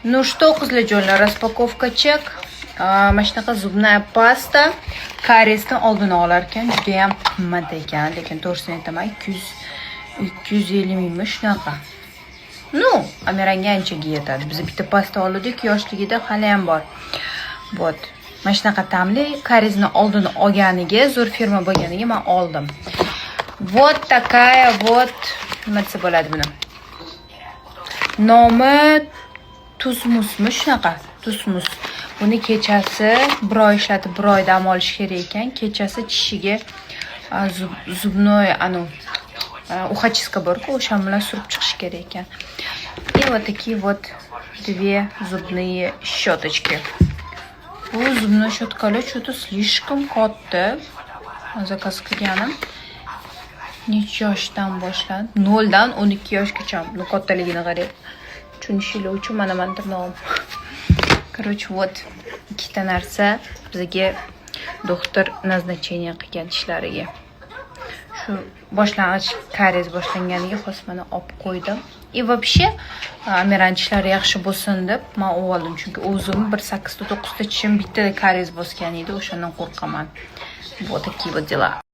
Ну что, qizlarjonlar, распаковка чек. Mana shunaqa zubная pasta karesdan oldini olar ekan, juda ham qimmat ekan, lekin to'g'risini aytaman 250 mingmi shunaqa. Ну, Amiranga anchaga yetadi. Biz bitta pasta oldik yoshligida, hali ham bor. Вот. Mana shunaqa ta'mli karesni oldini olganiga, zo'r firma bo'lganiga men oldim. Вот такая вот nima desa bo'ladi buni. Nomi tuzmusmi shunaqa, tuzmus. Buni kechasi bir oy ishlatib, bir oy dam olish kerak ekan. Kechasi tishiga zubnoy ухачистка bor-ku, o'sha bilan surib chiqish kerak ekan. И вот такие вот две zubные щеточки. Bu zubnoy щеткалар что-то слишком katta. Zakaz qilganim. Necha yoshdan boshlab? 0 dan 12 yoshgacha. Bu kattaligini qarang. Tushunishingiz uchun mana tirnog'im. Короче, вот ikkita narsa bizga doktor назначение qilgan tishlariga. Shu boshlang'ich karies boshlanganiga xos mana olib qo'ydim. И вообще, Amirani tishlari yaxshi bo'lsin deb men oldim, chunki o'zim 1 8 ta 9 ta tishim bittada karies bosgan edi, o'shandan qo'rqaman. Вот такие вот дела.